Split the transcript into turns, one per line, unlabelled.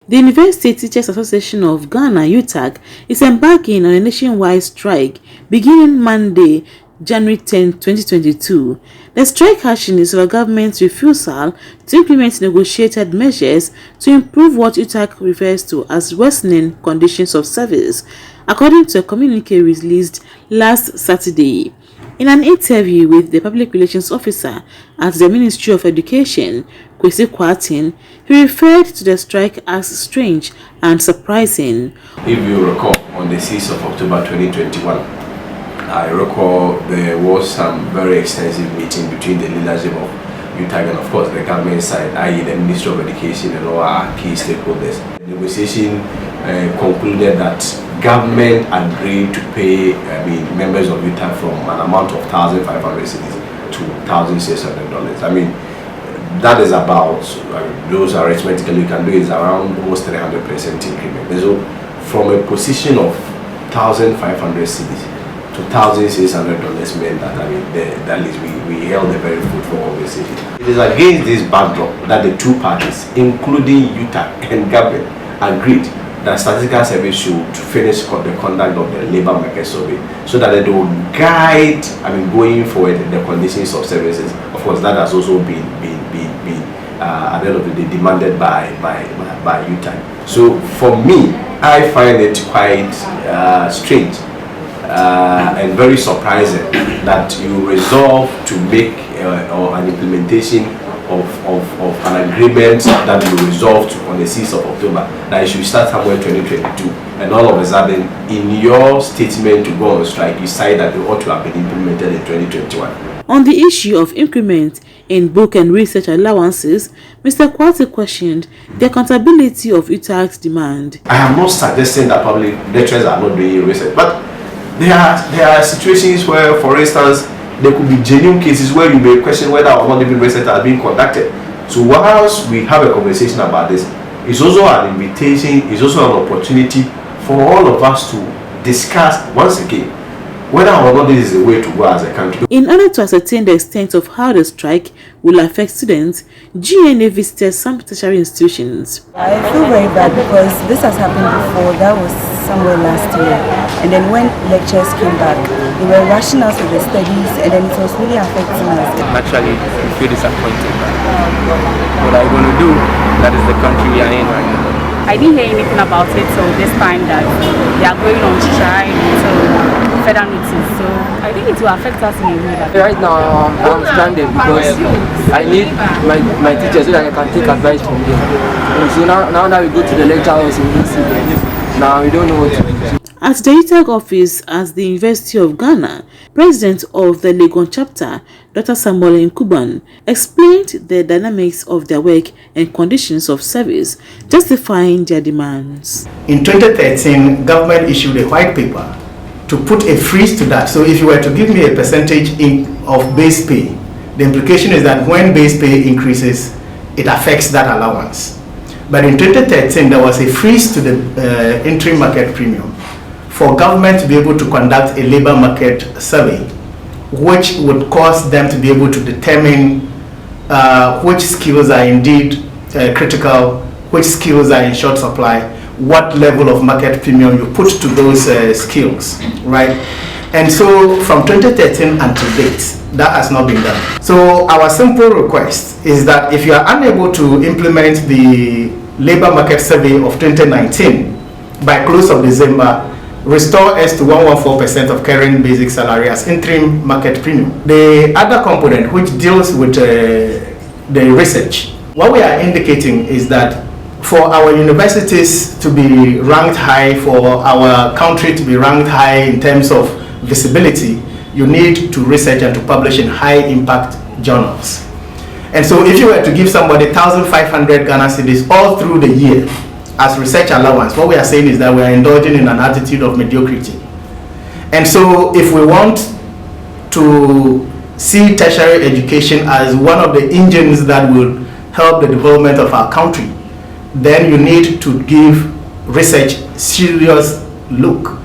The University Teachers Association of Ghana (UTAG) is embarking on a nationwide strike beginning Monday, January 10, 2022. The strike action is over government's refusal to implement negotiated measures to improve what UTAG refers to as worsening conditions of service, according to a communique released last Saturday. In an interview with the public relations officer at the Ministry of Education, Kwesi Kwarteng, he referred to the strike as strange and surprising.
If you recall, on the 6th of October 2021, I recall there was some very extensive meeting between the leadership of UTAG and of course the government side, i.e. the Ministry of Education and all our key stakeholders. The negotiation concluded that government agreed to pay members of UTAG from an amount of 1,500 cedis to $1,600. I mean, that is about, those arithmetically you can do is around almost 300% increment. And so from a position of 1,500 cedis to $1,600 meant that, that is we held a very fruitful conversation. It is against this backdrop that the two parties, including UTAG and government, agreed that statistical service should finish the conduct of the labor market survey so that they will guide, going forward the conditions of services. Of course, that has also been at the end of the day demanded by UTAG. So for me, I find it quite strange and very surprising that you resolve to make an implementation of an agreement that will resolve on the 6th of October, that it should start somewhere in 2022, and all of a sudden in your statement to go on strike you cite that it ought to have been implemented in 2021.
On the issue of increment in book and research allowances, Mr. Kwarteng questioned the accountability of UTAG's demand.
I am not suggesting that public lecturers are not doing research, but there are situations where, for instance, there could be genuine cases where you may question whether or not even research has been conducted. So whilst we have a conversation about this, it's also an invitation, it's also an opportunity for all of us to discuss once again whether or not this is the way to go as a country.
In order to ascertain the extent of how the strike will affect students, GNA visited some tertiary institutions.
I feel very bad because this has happened before. That was somewhere last year. And then when lectures came back, they were rushing us with the studies and then it was really affecting us.
Naturally, we feel disappointed. What are you going to do? That is the country we are in right now.
I didn't hear anything about it till this time that they are going on strike until further notice. So I think it will affect us in a way that...
Right now I'm stranded because I need my teachers so that I can take advice from them. And so now that we go to the lecture house and we see them, now we don't know what to do.
At the UTAG office at the University of Ghana, President of the Legon chapter, Dr. Samuel Nkuban, explained the dynamics of their work and conditions of service, justifying their demands.
In 2013, government issued a white paper to put a freeze to that. So if you were to give me a percentage of base pay, the implication is that when base pay increases, it affects that allowance. But in 2013, there was a freeze to the interim market premium for government to be able to conduct a labor market survey, which would cause them to be able to determine which skills are indeed critical, which skills are in short supply, what level of market premium you put to those skills, right? And so from 2013 until date, that has not been done. So our simple request is that if you are unable to implement the labor market survey of 2019 by close of December, restore us to 114% of current basic salary as interim market premium. The other component which deals with the research, what we are indicating is that for our universities to be ranked high, for our country to be ranked high in terms of visibility, you need to research and to publish in high impact journals. And so if you were to give somebody 1,500 Ghana cedis all through the year as research allowance, what we are saying is that we are indulging in an attitude of mediocrity. And so if we want to see tertiary education as one of the engines that will help the development of our country, then you need to give research serious look.